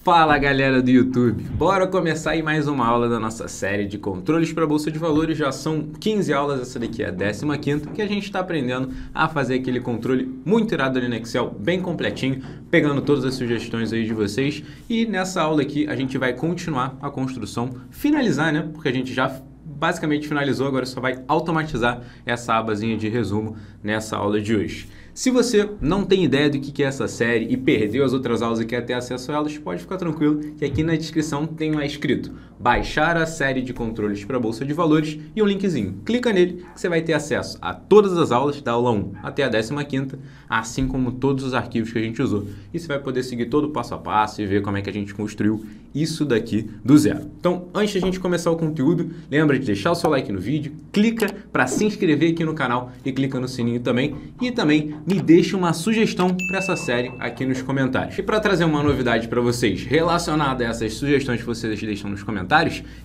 Fala galera do YouTube, bora começar aí mais uma aula da nossa série de controles para Bolsa de Valores. Já são 15 aulas, essa daqui é a 15ª, que a gente está aprendendo a fazer aquele controle muito irado ali no Excel, bem completinho, pegando todas as sugestões aí de vocês. E nessa aula aqui a gente vai continuar a construção, finalizar, né? Porque a gente já basicamente finalizou, agora só vai automatizar essa abazinha de resumo nessa aula de hoje. Se você não tem ideia do que é essa série e perdeu as outras aulas e quer ter acesso a elas, pode ficar tranquilo que aqui na descrição tem lá escrito baixar a série de controles para Bolsa de Valores e um linkzinho. Clica nele que você vai ter acesso a todas as aulas da aula 1 até a 15ª, assim como todos os arquivos que a gente usou. E você vai poder seguir todo o passo a passo e ver como é que a gente construiu isso daqui do zero. Então, antes de a gente começar o conteúdo, lembra de deixar o seu like no vídeo, clica para se inscrever aqui no canal e clica no sininho também. E também me deixa uma sugestão para essa série aqui nos comentários. E para trazer uma novidade para vocês relacionada a essas sugestões que vocês deixam nos comentários,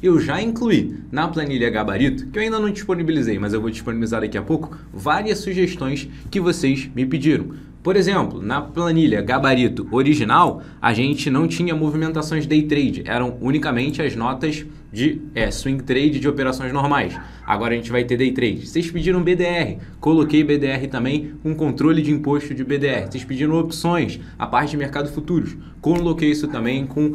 eu já incluí na planilha Gabarito, que eu ainda não disponibilizei, mas eu vou disponibilizar daqui a pouco, várias sugestões que vocês me pediram. Por exemplo, na planilha Gabarito original, a gente não tinha movimentações day trade, eram unicamente as notas de swing trade de operações normais. Agora a gente vai ter day trade. Vocês pediram BDR, coloquei BDR também com controle de imposto de BDR. Vocês pediram opções, a parte de mercado futuros, coloquei isso também com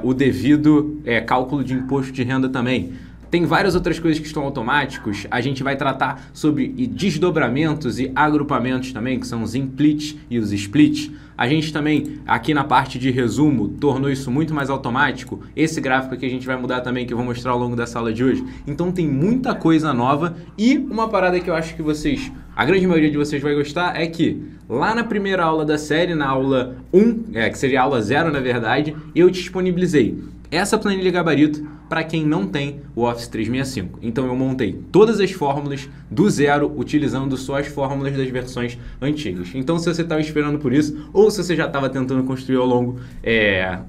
o devido cálculo de imposto de renda também. Tem várias outras coisas que estão automáticos, a gente vai tratar sobre desdobramentos e agrupamentos também, que são os implits e os splits. A gente também, aqui na parte de resumo, tornou isso muito mais automático. Esse gráfico aqui a gente vai mudar também, que eu vou mostrar ao longo dessa aula de hoje. Então tem muita coisa nova e uma parada que eu acho que vocês, a grande maioria de vocês vai gostar, é que lá na primeira aula da série, na aula 1, que seria a aula 0 na verdade, eu disponibilizei essa planilha Gabarito para quem não tem o Office 365. Então eu montei todas as fórmulas do zero, utilizando só as fórmulas das versões antigas. Então se você estava esperando por isso, ou se você já estava tentando construir ao longo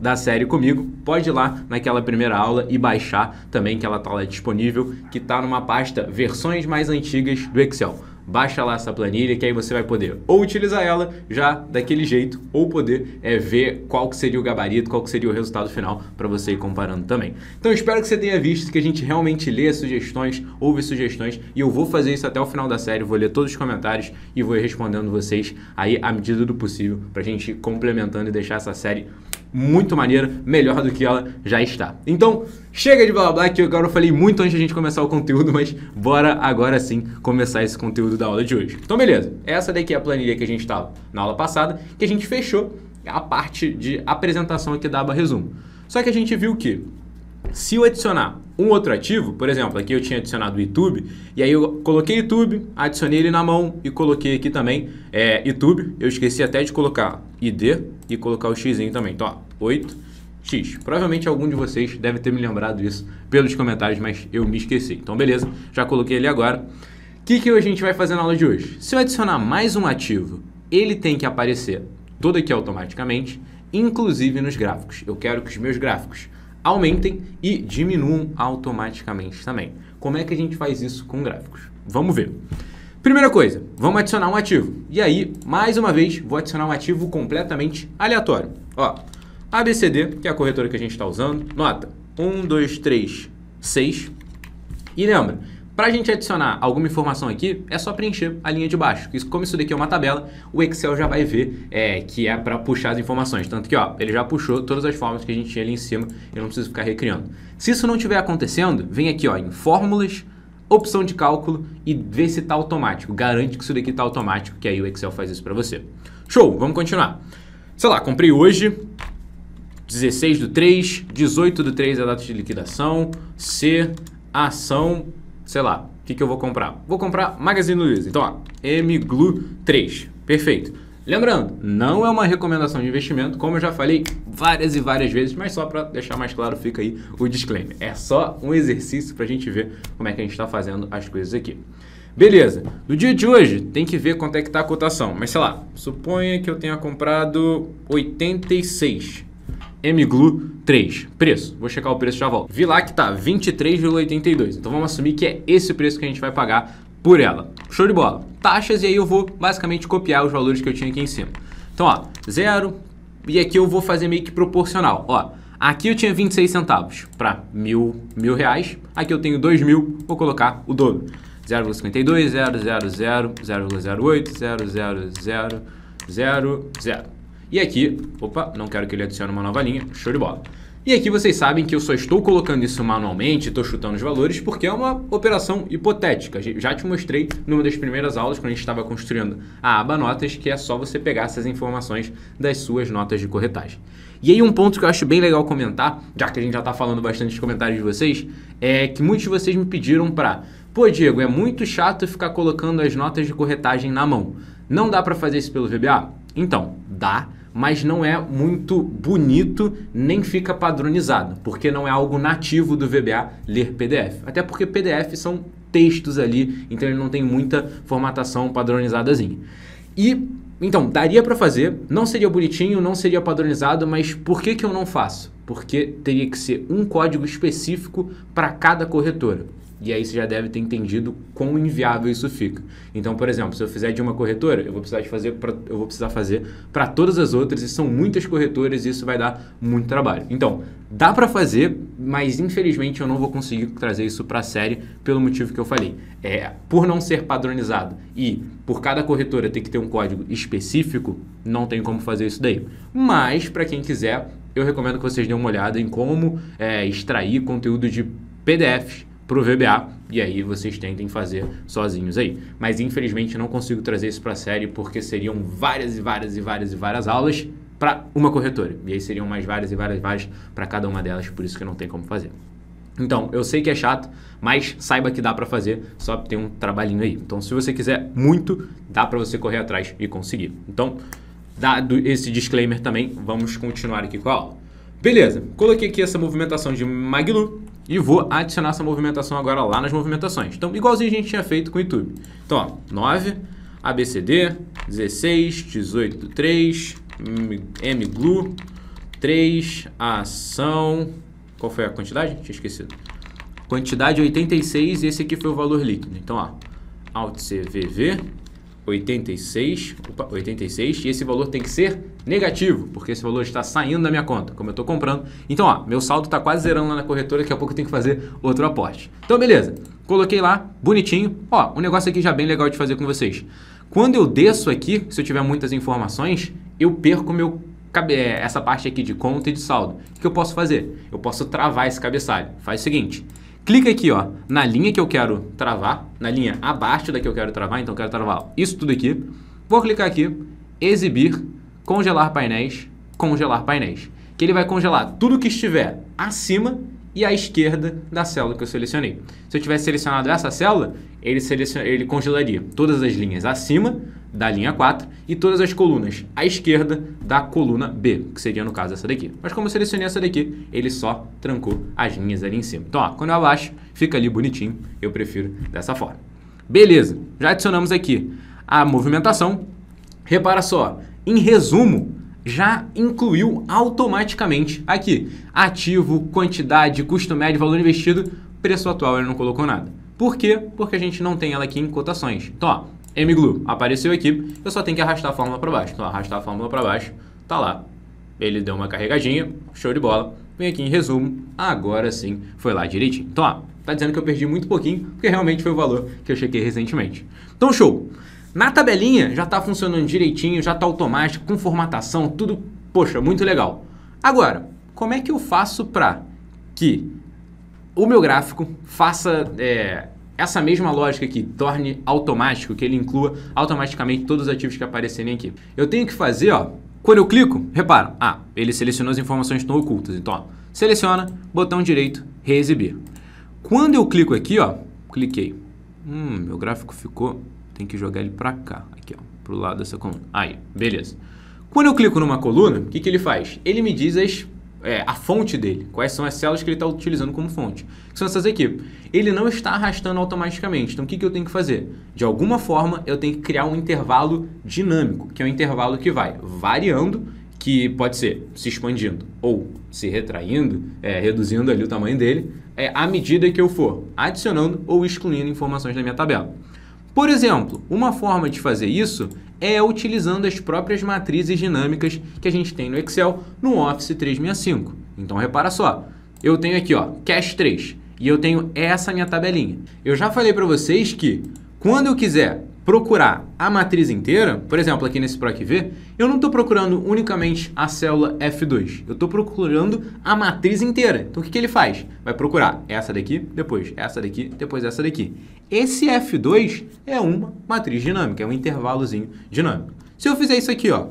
da série comigo, pode ir lá naquela primeira aula e baixar também, que ela está lá disponível, que está numa pasta versões mais antigas do Excel. Baixa lá essa planilha que aí você vai poder ou utilizar ela já daquele jeito ou poder ver qual que seria o gabarito, qual que seria o resultado final para você ir comparando também. Então eu espero que você tenha visto que a gente realmente lê sugestões, ouve sugestões e eu vou fazer isso até o final da série, vou ler todos os comentários e vou ir respondendo vocês aí à medida do possível para a gente ir complementando e deixar essa série muito maneira, melhor do que ela já está. Então, chega de blá blá, que agora eu falei muito antes de a gente começar o conteúdo, mas bora agora sim começar esse conteúdo da aula de hoje. Então, beleza. Essa daqui é a planilha que a gente estava na aula passada, que a gente fechou a parte de apresentação aqui da aba resumo. Só que a gente viu que se eu adicionar um outro ativo, por exemplo, aqui eu tinha adicionado o YouTube, e aí eu coloquei YouTube, adicionei ele na mão e coloquei aqui também YouTube. Eu esqueci até de colocar ID e colocar o X também. Então, ó, 8X. Provavelmente algum de vocês deve ter me lembrado isso pelos comentários, mas eu me esqueci. Então, beleza, já coloquei ele agora. O que a gente vai fazer na aula de hoje? Se eu adicionar mais um ativo, ele tem que aparecer todo aqui automaticamente, inclusive nos gráficos. Eu quero que os meus gráficos aumentem e diminuam automaticamente também. Como é que a gente faz isso com gráficos? Vamos ver. Primeira coisa, vamos adicionar um ativo. E aí, mais uma vez, vou adicionar um ativo completamente aleatório. Ó, ABCD, que é a corretora que a gente está usando, nota 1, 2, 3, 6. E lembra, para a gente adicionar alguma informação aqui, é só preencher a linha de baixo. Como isso daqui é uma tabela, o Excel já vai ver que é para puxar as informações. Tanto que ó, ele já puxou todas as fórmulas que a gente tinha ali em cima, eu não preciso ficar recriando. Se isso não estiver acontecendo, vem aqui ó, em fórmulas, opção de cálculo e vê se está automático. Garante que isso daqui está automático, que aí o Excel faz isso para você. Show, vamos continuar. Sei lá, comprei hoje, 16/3, 18/3 é a data de liquidação, C, ação, sei lá, o que eu vou comprar? Vou comprar Magazine Luiza. Então, ó, MGLU 3. Perfeito. Lembrando, não é uma recomendação de investimento, como eu já falei várias e várias vezes, mas só para deixar mais claro, fica aí o disclaimer. É só um exercício para a gente ver como é que a gente está fazendo as coisas aqui. Beleza. No dia de hoje, tem que ver quanto é que está a cotação. Mas, sei lá, suponha que eu tenha comprado 86. MGLU 3. Preço. Vou checar o preço e já volto. Vi lá que tá 23,82. Então vamos assumir que é esse o preço que a gente vai pagar por ela. Show de bola. Taxas, e aí eu vou basicamente copiar os valores que eu tinha aqui em cima. Então, ó, 0, e aqui eu vou fazer meio que proporcional. Ó, aqui eu tinha 26 centavos para mil reais, aqui eu tenho 2.000, vou colocar o dobro. 0,52, 000, 0,08, 0,0000. E aqui, opa, não quero que ele adicione uma nova linha, show de bola. E aqui vocês sabem que eu só estou colocando isso manualmente, estou chutando os valores, porque é uma operação hipotética. Já te mostrei numa das primeiras aulas, quando a gente estava construindo a aba notas, que é só você pegar essas informações das suas notas de corretagem. E aí um ponto que eu acho bem legal comentar, já que a gente já está falando bastante nos comentários de vocês, é que muitos de vocês me pediram para... Pô, Diego, é muito chato ficar colocando as notas de corretagem na mão. Não dá para fazer isso pelo VBA? Então, dá, mas não é muito bonito, nem fica padronizado, porque não é algo nativo do VBA ler PDF. Até porque PDF são textos ali, então ele não tem muita formatação padronizadazinha. E, então, daria para fazer, não seria bonitinho, não seria padronizado, mas por que eu não faço? Porque teria que ser um código específico para cada corretora. E aí você já deve ter entendido quão inviável isso fica. Então, por exemplo, se eu fizer de uma corretora, eu vou precisar fazer para todas as outras, e são muitas corretoras e isso vai dar muito trabalho. Então, dá para fazer, mas infelizmente eu não vou conseguir trazer isso para a série pelo motivo que eu falei. Por não ser padronizado e por cada corretora ter que ter um código específico, não tem como fazer isso daí. Mas, para quem quiser, eu recomendo que vocês dêem uma olhada em como extrair conteúdo de PDFs para o VBA, e aí vocês tentem fazer sozinhos aí. Mas infelizmente não consigo trazer isso para a série, porque seriam várias aulas para uma corretora. E aí seriam mais várias para cada uma delas, por isso que não tem como fazer. Então, eu sei que é chato, mas saiba que dá para fazer, só tem um trabalhinho aí. Então, se você quiser muito, dá para você correr atrás e conseguir. Então, dado esse disclaimer também, vamos continuar aqui com a aula. Beleza, coloquei aqui essa movimentação de Maglu e vou adicionar essa movimentação agora lá nas movimentações. Então, igualzinho a gente tinha feito com o YouTube. Então, ó, 9, ABCD, 16, 18 do 3, MGLU, 3, ação... Qual foi a quantidade? Tinha esquecido. Quantidade 86 e esse aqui foi o valor líquido. Então, ó, Alt CVV, 86, e esse valor tem que ser negativo, porque esse valor está saindo da minha conta, como eu estou comprando. Então, ó, meu saldo está quase zerando lá na corretora, daqui a pouco eu tenho que fazer outro aporte. Então, beleza. Coloquei lá, bonitinho. Ó, um negócio aqui já bem legal de fazer com vocês. Quando eu desço aqui, se eu tiver muitas informações, eu perco essa parte aqui de conta e de saldo. O que eu posso fazer? Eu posso travar esse cabeçalho. Faz o seguinte, clica aqui, ó, na linha que eu quero travar, na linha abaixo da que eu quero travar, então eu quero travar isso tudo aqui. Vou clicar aqui, exibir, congelar painéis, que ele vai congelar tudo que estiver acima e à esquerda da célula que eu selecionei. Se eu tivesse selecionado essa célula, ele congelaria todas as linhas acima da linha 4 e todas as colunas à esquerda da coluna B, que seria no caso essa daqui. Mas como eu selecionei essa daqui, ele só trancou as linhas ali em cima. Então, ó, quando eu abaixo, fica ali bonitinho, eu prefiro dessa forma. Beleza, já adicionamos aqui a movimentação. Repara só, em resumo, já incluiu automaticamente aqui ativo, quantidade, custo médio, valor investido, preço atual ele não colocou nada. Por quê? Porque a gente não tem ela aqui em cotações. Então, ó, MGLU apareceu aqui, eu só tenho que arrastar a fórmula para baixo. Então, arrastar a fórmula para baixo, tá lá. Ele deu uma carregadinha, show de bola. Vem aqui em resumo, agora sim foi lá direitinho. Então, ó, tá dizendo que eu perdi muito pouquinho, porque realmente foi o valor que eu chequei recentemente. Então, show! Na tabelinha já tá funcionando direitinho, já tá automático, com formatação, tudo, poxa, muito legal. Agora, como é que eu faço para que o meu gráfico faça essa mesma lógica aqui, torne automático, que ele inclua automaticamente todos os ativos que aparecerem aqui? Eu tenho que fazer, ó, quando eu clico, repara, ele selecionou as informações que estão ocultas. Então, ó, seleciona, botão direito, reexibir. Quando eu clico aqui, ó, cliquei, meu gráfico ficou... Tem que jogar ele para cá, aqui, ó, pro lado dessa coluna. Aí, beleza. Quando eu clico numa coluna, o que ele faz? Ele me diz a fonte dele, quais são as células que ele está utilizando como fonte, que são essas aqui. Ele não está arrastando automaticamente, então o que eu tenho que fazer? De alguma forma, eu tenho que criar um intervalo dinâmico, que é um intervalo que vai variando, que pode ser se expandindo ou se retraindo, reduzindo ali o tamanho dele, à medida que eu for adicionando ou excluindo informações da minha tabela. Por exemplo, uma forma de fazer isso é utilizando as próprias matrizes dinâmicas que a gente tem no Excel no Office 365. Então, repara só, eu tenho aqui, ó, Cash 3 e eu tenho essa minha tabelinha. Eu já falei para vocês que quando eu quiser procurar a matriz inteira, por exemplo, aqui nesse PROC-V, eu não estou procurando unicamente a célula F2, eu estou procurando a matriz inteira. Então, o que ele faz? Vai procurar essa daqui, depois essa daqui, depois essa daqui. Esse F2 é uma matriz dinâmica, é um intervalozinho dinâmico. Se eu fizer isso aqui, ó,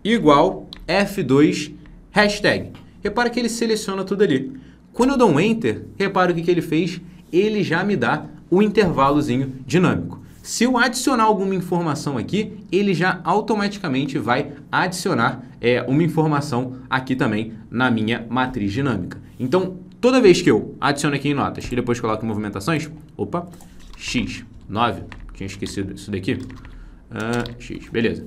igual F2 hashtag, repara que ele seleciona tudo ali. Quando eu dou um Enter, repara o que ele fez, ele já me dá o intervalozinho dinâmico. Se eu adicionar alguma informação aqui, ele já automaticamente vai adicionar uma informação aqui também na minha matriz dinâmica. Então, toda vez que eu adiciono aqui em notas e depois coloco em movimentações, opa, X, 9, tinha esquecido isso daqui, X, beleza.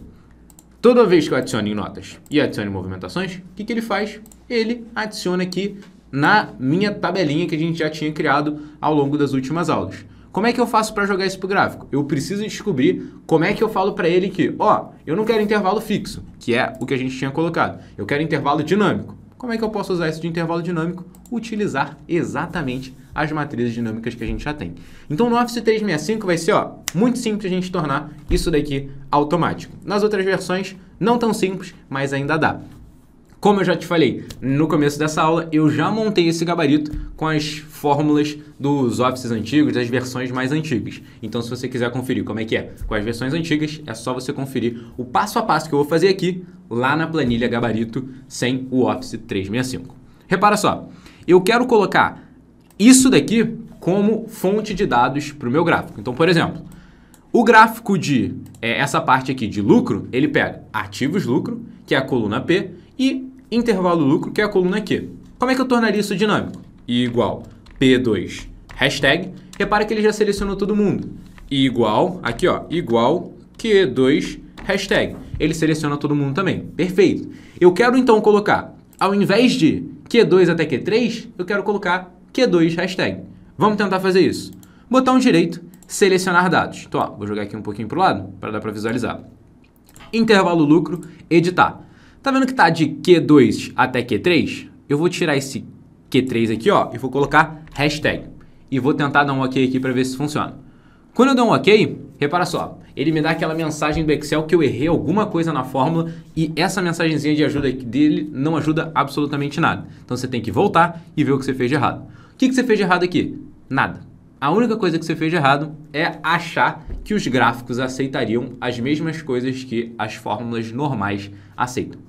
Toda vez que eu adiciono em notas e adiciono em movimentações, o que ele faz? Ele adiciona aqui na minha tabelinha que a gente já tinha criado ao longo das últimas aulas. Como é que eu faço para jogar isso para o gráfico? Eu preciso descobrir como é que eu falo para ele que, ó, eu não quero intervalo fixo, que é o que a gente tinha colocado. Eu quero intervalo dinâmico. Como é que eu posso usar isso de intervalo dinâmico? Utilizar exatamente as matrizes dinâmicas que a gente já tem. Então, no Office 365 vai ser, ó, muito simples a gente tornar isso daqui automático. Nas outras versões, não tão simples, mas ainda dá. Como eu já te falei no começo dessa aula, eu já montei esse gabarito com as fórmulas dos Offices antigos, das versões mais antigas. Então, se você quiser conferir como é que é com as versões antigas, é só você conferir o passo a passo que eu vou fazer aqui, lá na planilha gabarito, sem o Office 365. Repara só, eu quero colocar isso daqui como fonte de dados para o meu gráfico. Então, por exemplo, o gráfico de essa parte aqui de lucro, ele pega ativos lucro, que é a coluna P, e intervalo lucro, que é a coluna Q. Como é que eu tornaria isso dinâmico? Igual P2 hashtag, repara que ele já selecionou todo mundo. Igual, aqui ó, igual Q2 hashtag. Ele seleciona todo mundo também. Perfeito. Eu quero então colocar, ao invés de Q2 até Q3, eu quero colocar Q2 hashtag. Vamos tentar fazer isso. Botão direito, selecionar dados. Então, ó, vou jogar aqui um pouquinho para o lado, para dar para visualizar. Intervalo lucro, editar. Tá vendo que tá de Q2 até Q3? Eu vou tirar esse Q3 aqui, ó, e vou colocar hashtag. E vou tentar dar um OK aqui para ver se funciona. Quando eu dou um OK, repara só, ele me dá aquela mensagem do Excel que eu errei alguma coisa na fórmula e essa mensagenzinha de ajuda dele não ajuda absolutamente nada. Então você tem que voltar e ver o que você fez de errado. O que você fez de errado aqui? Nada. A única coisa que você fez de errado é achar que os gráficos aceitariam as mesmas coisas que as fórmulas normais aceitam.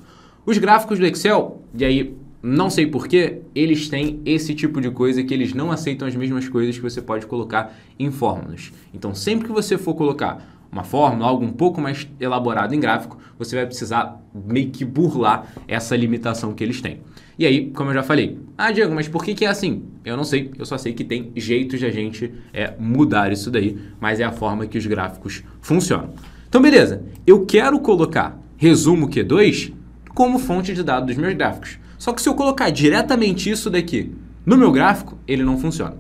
Os gráficos do Excel, e aí não sei porquê, eles têm esse tipo de coisa que eles não aceitam as mesmas coisas que você pode colocar em fórmulas. Então, sempre que você for colocar uma fórmula, algo um pouco mais elaborado em gráfico, você vai precisar meio que burlar essa limitação que eles têm. E aí, como eu já falei, Diego, mas por que é assim? Eu não sei, eu só sei que tem jeitos de a gente mudar isso daí, mas é a forma que os gráficos funcionam. Então, beleza, eu quero colocar resumo Q2 como fonte de dados dos meus gráficos. Só que se eu colocar diretamente isso daqui no meu gráfico, ele não funciona.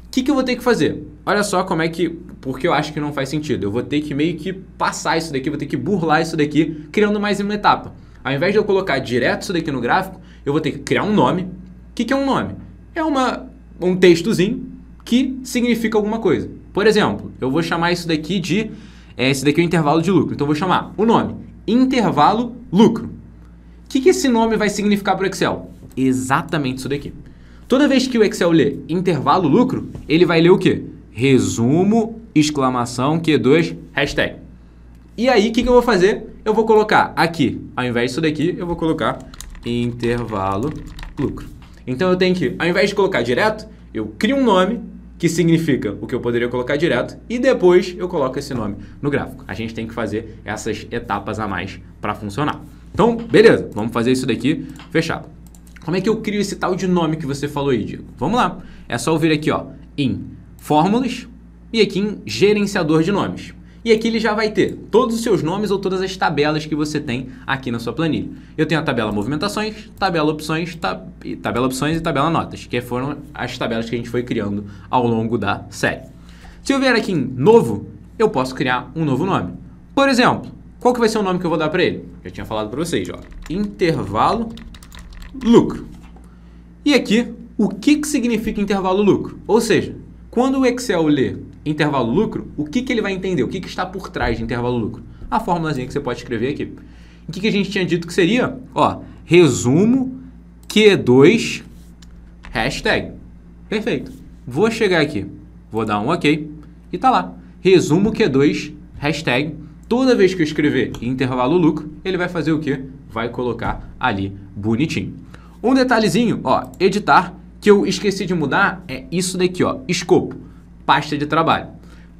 O que eu vou ter que fazer? Olha só como é que... Porque eu acho que não faz sentido. Eu vou ter que meio que passar isso daqui, vou ter que burlar isso daqui, criando mais uma etapa. Ao invés de eu colocar direto isso daqui no gráfico, eu vou ter que criar um nome. O que é um nome? É um textozinho que significa alguma coisa. Por exemplo, eu vou chamar isso daqui de... esse daqui é o intervalo de lucro. Então, eu vou chamar o nome intervalo lucro. O que esse nome vai significar para o Excel? Exatamente isso daqui. Toda vez que o Excel lê intervalo lucro, ele vai ler o quê? Resumo, exclamação, Q2, hashtag. E aí, o que eu vou fazer? Eu vou colocar aqui, ao invés disso daqui, eu vou colocar intervalo lucro. Então, eu tenho que, ao invés de colocar direto, eu crio um nome que significa o que eu poderia colocar direto e depois eu coloco esse nome no gráfico. A gente tem que fazer essas etapas a mais para funcionar. Então, beleza, vamos fazer isso daqui fechado. Como é que eu crio esse tal de nome que você falou aí, Diego? Vamos lá. É só eu vir aqui, ó, em Fórmulas e aqui em Gerenciador de Nomes. E aqui ele já vai ter todos os seus nomes ou todas as tabelas que você tem aqui na sua planilha. Eu tenho a tabela Movimentações, tabela Opções, tabela Opções e tabela Notas, que foram as tabelas que a gente foi criando ao longo da série. Se eu vier aqui em Novo, eu posso criar um novo nome. Por exemplo, qual que vai ser o nome que eu vou dar para ele? Já tinha falado para vocês, ó, intervalo lucro. E aqui, o que significa intervalo lucro? Ou seja, quando o Excel lê intervalo lucro, o que ele vai entender? O que está por trás de intervalo lucro? A formulazinha que você pode escrever aqui. O que a gente tinha dito que seria? Ó, resumo Q2 hashtag. Perfeito. Vou chegar aqui, vou dar um OK e tá lá. Resumo Q2 hashtag. Toda vez que eu escrever intervalo lucro, ele vai fazer o quê? Vai colocar ali bonitinho. Um detalhezinho, ó, editar, que eu esqueci de mudar, é isso daqui, ó, escopo, pasta de trabalho.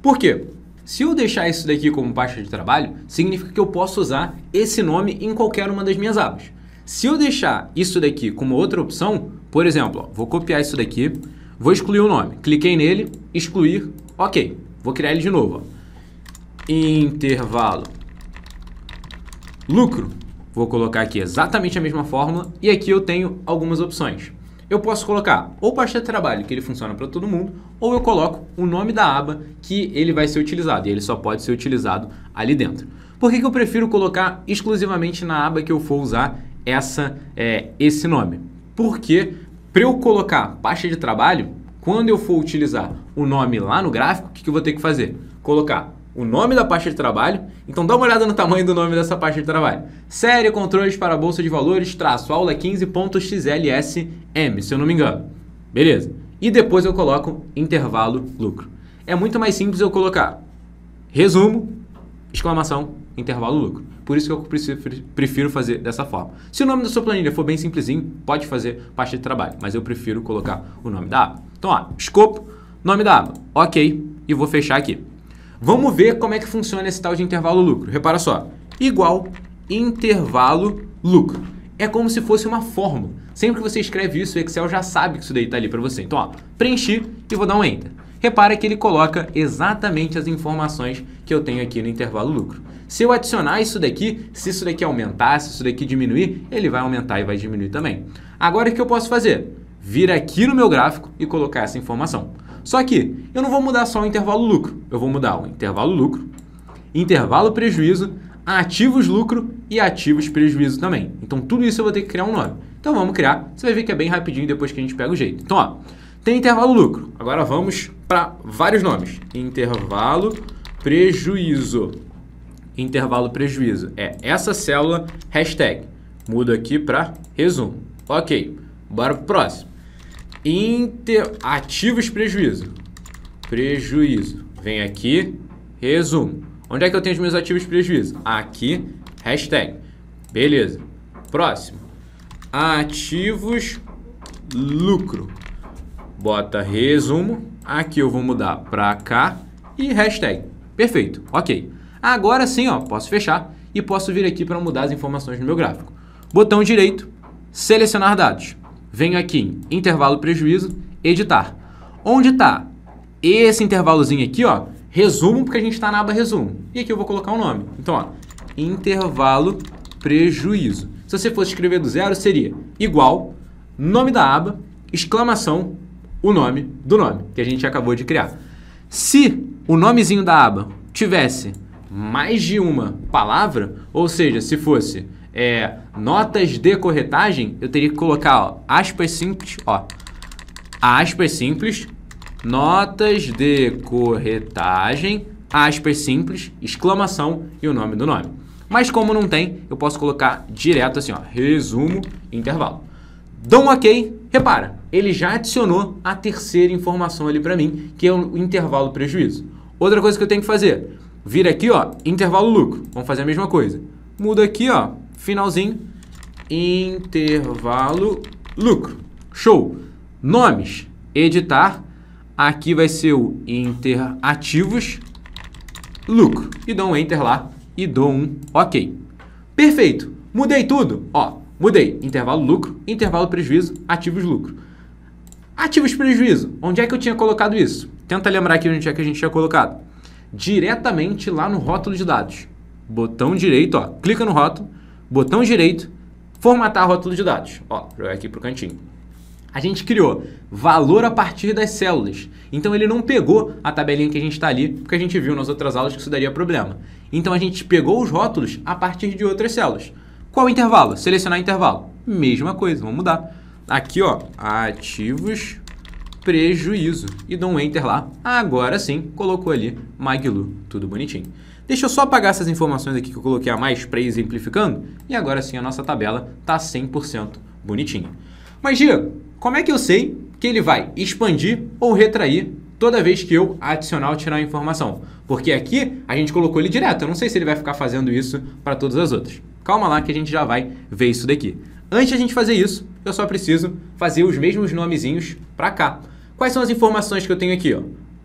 Por quê? Se eu deixar isso daqui como pasta de trabalho, significa que eu posso usar esse nome em qualquer uma das minhas abas. Se eu deixar isso daqui como outra opção, por exemplo, ó, vou copiar isso daqui, vou excluir o nome, cliquei nele, excluir, OK. Vou criar ele de novo, ó. Intervalo lucro. Vou colocar aqui exatamente a mesma fórmula e aqui eu tenho algumas opções. Eu posso colocar ou pasta de trabalho, que ele funciona para todo mundo, ou eu coloco o nome da aba que ele vai ser utilizado e ele só pode ser utilizado ali dentro. Por que eu prefiro colocar exclusivamente na aba que eu for usar esse nome? Porque para eu colocar pasta de trabalho, quando eu for utilizar o nome lá no gráfico, o que eu vou ter que fazer? Colocar o nome da pasta de trabalho. Então dá uma olhada no tamanho do nome dessa pasta de trabalho. Série Controles para a Bolsa de Valores, aula 15.xlsm, se eu não me engano. Beleza. E depois eu coloco intervalo lucro. É muito mais simples eu colocar resumo, exclamação, intervalo lucro. Por isso que eu prefiro fazer dessa forma. Se o nome da sua planilha for bem simplesinho, pode fazer pasta de trabalho, mas eu prefiro colocar o nome da aba. Então, ó, escopo, nome da aba, OK, e vou fechar aqui. Vamos ver como é que funciona esse tal de intervalo lucro. Repara só, igual intervalo lucro. É como se fosse uma fórmula. Sempre que você escreve isso, o Excel já sabe que isso daí está ali para você. Então, ó, preenchi e vou dar um Enter. Repara que ele coloca exatamente as informações que eu tenho aqui no intervalo lucro. Se eu adicionar isso daqui, se isso daqui aumentar, se isso daqui diminuir, ele vai aumentar e vai diminuir também. Agora, o que eu posso fazer? Vir aqui no meu gráfico e colocar essa informação. Só que eu não vou mudar só o intervalo lucro, eu vou mudar o intervalo lucro, intervalo prejuízo, ativos lucro e ativos prejuízo também. Então tudo isso eu vou ter que criar um nome. Então vamos criar, você vai ver que é bem rapidinho depois que a gente pega o jeito. Então ó, tem intervalo lucro, agora vamos para vários nomes. Intervalo prejuízo. Intervalo prejuízo é essa célula, hashtag. Mudo aqui para resumo. OK, bora pro próximo. Ativos prejuízo. Prejuízo. Vem aqui, resumo. Onde é que eu tenho os meus ativos prejuízo? Aqui, hashtag. Beleza. Próximo. Ativos lucro. Bota resumo. Aqui eu vou mudar para cá e hashtag. Perfeito. OK. Agora sim, ó, posso fechar e posso vir aqui para mudar as informações no meu gráfico. Botão direito, selecionar dados. Venho aqui em intervalo prejuízo, editar. Onde está esse intervalozinho aqui, ó, resumo, porque a gente está na aba resumo. E aqui eu vou colocar um nome. Então, ó, intervalo prejuízo. Se você fosse escrever do zero, seria igual, nome da aba, exclamação, o nome do nome, que a gente acabou de criar. Se o nomezinho da aba tivesse mais de uma palavra, ou seja, se fosse notas de corretagem, eu teria que colocar, ó, aspas simples, ó, aspas simples, notas de corretagem, aspas simples, exclamação e o nome do nome. Mas como não tem, eu posso colocar direto assim, ó, resumo, intervalo. Dou um OK, repara, ele já adicionou a terceira informação ali para mim, que é o intervalo prejuízo. Outra coisa que eu tenho que fazer, vir aqui, ó, intervalo lucro. Vamos fazer a mesma coisa. Muda aqui, ó, finalzinho, intervalo lucro. Show. Nomes, editar. Aqui vai ser o ativos lucro. E dou um Enter lá e dou um OK. Perfeito. Mudei tudo. Ó, mudei intervalo lucro, intervalo prejuízo, ativos lucro. Ativos prejuízo. Onde é que eu tinha colocado isso? Tenta lembrar aqui onde é que a gente tinha colocado. Diretamente lá no rótulo de dados. Botão direito, ó, clica no rótulo, botão direito, formatar rótulo de dados. Ó, jogar aqui pro cantinho. a gente criou valor a partir das células. Então ele não pegou a tabelinha que a gente está ali, porque a gente viu nas outras aulas que isso daria problema. Então a gente pegou os rótulos a partir de outras células. Qual o intervalo? Selecionar intervalo. Mesma coisa, vamos mudar. Aqui, ó, ativos, prejuízo. E dou um Enter lá. Agora sim, colocou ali Maglu, tudo bonitinho. Deixa eu só apagar essas informações aqui que eu coloquei a mais para ir exemplificando. E agora sim a nossa tabela está 100% bonitinha. Mas, Diego, como é que eu sei que ele vai expandir ou retrair toda vez que eu adicionar ou tirar a informação? Porque aqui a gente colocou ele direto. Eu não sei se ele vai ficar fazendo isso para todas as outras. Calma lá que a gente já vai ver isso daqui. Antes de a gente fazer isso, eu só preciso fazer os mesmos nomezinhos para cá. Quais são as informações que eu tenho aqui? Ó?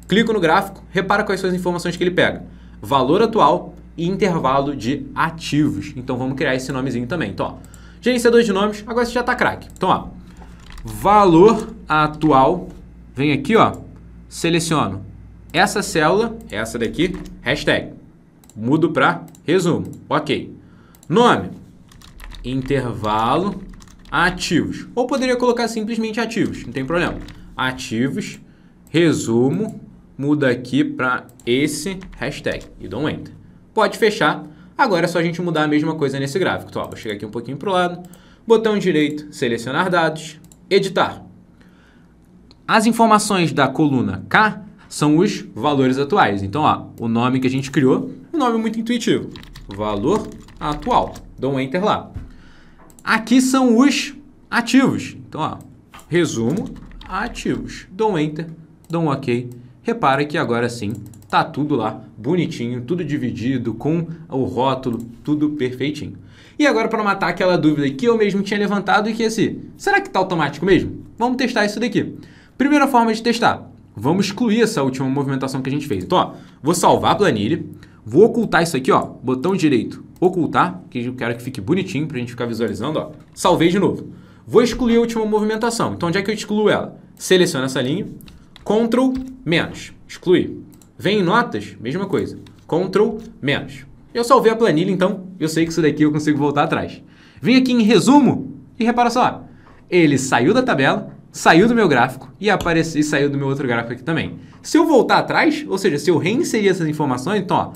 Clico no gráfico, repara quais são as informações que ele pega. Valor atual e intervalo de ativos. Então vamos criar esse nomezinho também. Então, ó, gerenciador de nomes, agora você já está craque. Então, ó, valor atual, vem aqui, ó, seleciono essa célula, essa daqui, hashtag, mudo para resumo, ok. Nome, intervalo, ativos, ou poderia colocar simplesmente ativos, não tem problema. Ativos, resumo, muda aqui para esse hashtag e dou um Enter. Pode fechar, agora é só a gente mudar a mesma coisa nesse gráfico. Então, ó, vou chegar aqui um pouquinho para o lado, botão direito, selecionar dados, editar. As informações da coluna K são os valores atuais. Então, ó, o nome que a gente criou, um nome muito intuitivo. Valor atual. Dou um Enter lá. Aqui são os ativos. Então, ó, resumo, ativos. Dou um Enter, dou um OK. Repara que agora sim tá tudo lá bonitinho, tudo dividido com o rótulo, tudo perfeitinho. E agora para matar aquela dúvida que eu mesmo tinha levantado e que assim, será que tá automático mesmo? Vamos testar isso daqui. Primeira forma de testar, vamos excluir essa última movimentação que a gente fez. Então, ó, vou salvar a planilha, vou ocultar isso aqui, ó, botão direito, ocultar, que eu quero que fique bonitinho pra gente ficar visualizando, ó. Salvei de novo. Vou excluir a última movimentação. Então, onde é que eu excluo ela? Seleciono essa linha, Ctrl menos, excluir. Vem em notas, mesma coisa, Ctrl menos. Eu salvei a planilha, então eu sei que isso daqui eu consigo voltar atrás. Vim aqui em resumo e repara só, ele saiu da tabela, saiu do meu gráfico e apareceu, e saiu do meu outro gráfico aqui também. Se eu voltar atrás, ou seja, se eu reinserir essas informações, então,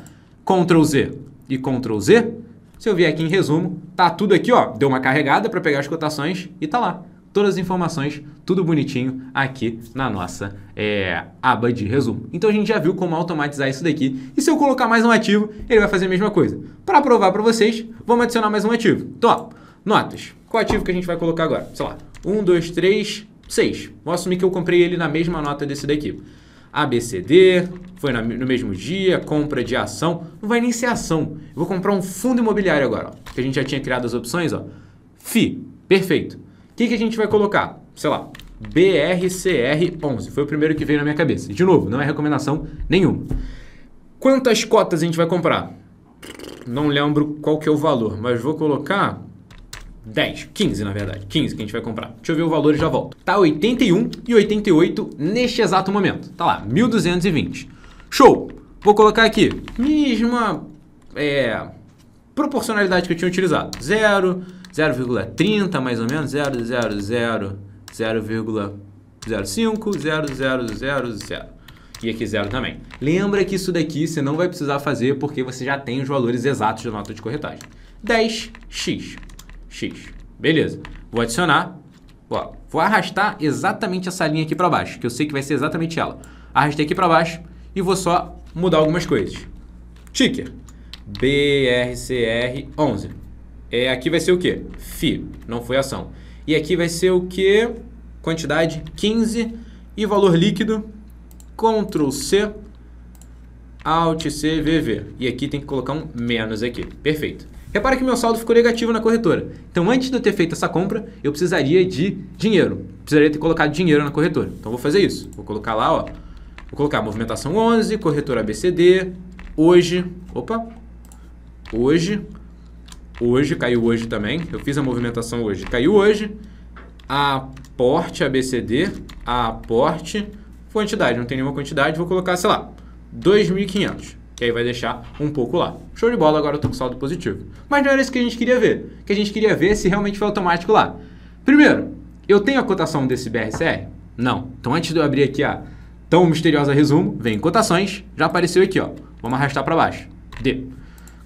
ó, Ctrl Z e Ctrl Z, se eu vier aqui em resumo, tá tudo aqui, ó, deu uma carregada para pegar as cotações e tá lá. Todas as informações, tudo bonitinho aqui na nossa aba de resumo. Então a gente já viu como automatizar isso daqui. E se eu colocar mais um ativo, ele vai fazer a mesma coisa. Para provar para vocês, vamos adicionar mais um ativo. Então, ó, notas. Qual ativo que a gente vai colocar agora? Sei lá, 1, 2, 3, 6. Vou assumir que eu comprei ele na mesma nota desse daqui. ABCD, foi no mesmo dia, compra de ação. Não vai nem ser ação. Eu vou comprar um fundo imobiliário agora, ó, que a gente já tinha criado as opções, ó. FI, perfeito. O que a gente vai colocar? Sei lá, BRCR11. Foi o primeiro que veio na minha cabeça. De novo, não é recomendação nenhuma. Quantas cotas a gente vai comprar? Não lembro qual que é o valor, mas vou colocar 10, 15 na verdade. 15 que a gente vai comprar. Deixa eu ver o valor e já volto. Tá 81 e 88 neste exato momento. Tá lá, 1.220. Show! Vou colocar aqui, mesma proporcionalidade que eu tinha utilizado. 0,30 mais ou menos, 0,00, 0,05, 0,000. E aqui 0 também. Lembra que isso daqui você não vai precisar fazer porque você já tem os valores exatos da nota de corretagem. 10x. X. Beleza. Vou adicionar. Ó, vou arrastar exatamente essa linha aqui para baixo, que eu sei que vai ser exatamente ela. Arrastei aqui para baixo e vou só mudar algumas coisas. Ticker. BRCR11. Aqui vai ser o quê? FI, não foi ação. E aqui vai ser o quê? Quantidade 15 e valor líquido, Ctrl C, Alt C, VV. E aqui tem que colocar um menos aqui. Perfeito. Repara que meu saldo ficou negativo na corretora. Então, antes de eu ter feito essa compra, eu precisaria de dinheiro. Precisaria ter colocado dinheiro na corretora. Então, vou fazer isso. Vou colocar lá, ó. Vou colocar movimentação 11, corretora ABCD, hoje. Opa! Hoje, caiu hoje também. Eu fiz a movimentação hoje. Caiu hoje. Aporte ABCD. Aporte. Quantidade. Não tem nenhuma quantidade. Vou colocar, sei lá, 2.500. Que aí vai deixar um pouco lá. Show de bola, agora eu tô com saldo positivo. Mas não era isso que a gente queria ver. O que a gente queria ver é se realmente foi automático lá. Primeiro, Eu tenho a cotação desse BRCR? Não. Então antes de eu abrir aqui a tão misteriosa resumo, vem cotações, já apareceu aqui, ó. Vamos arrastar para baixo. D.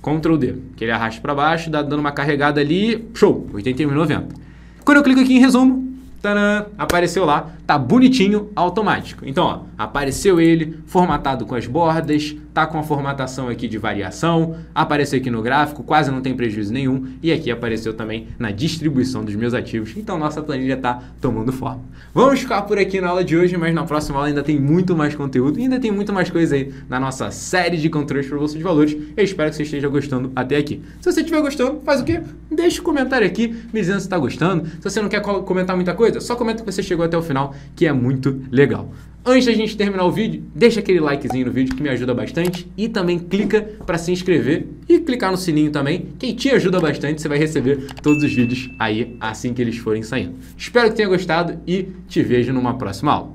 Ctrl D. Que ele arrasta para baixo, dando uma carregada ali, show, 81,90. Quando eu clico aqui em resumo, tadã, apareceu lá, tá bonitinho, automático. Então, ó, apareceu ele, formatado com as bordas, tá com a formatação aqui de variação, apareceu aqui no gráfico, quase não tem prejuízo nenhum, e aqui apareceu também na distribuição dos meus ativos. Então, nossa planilha tá tomando forma. Vamos ficar por aqui na aula de hoje, mas na próxima aula ainda tem muito mais conteúdo e ainda tem muito mais coisa aí na nossa série de controles para bolsa de valores. Eu espero que você esteja gostando até aqui. Se você estiver gostando, faz o quê? Deixa um comentário aqui me dizendo se está gostando. Se você não quer comentar muita coisa, só comenta que você chegou até o final, que é muito legal. Antes da gente terminar o vídeo, deixa aquele likezinho no vídeo que me ajuda bastante e também clica para se inscrever e clicar no sininho também, que te ajuda bastante, você vai receber todos os vídeos aí assim que eles forem saindo. Espero que tenha gostado e te vejo numa próxima aula.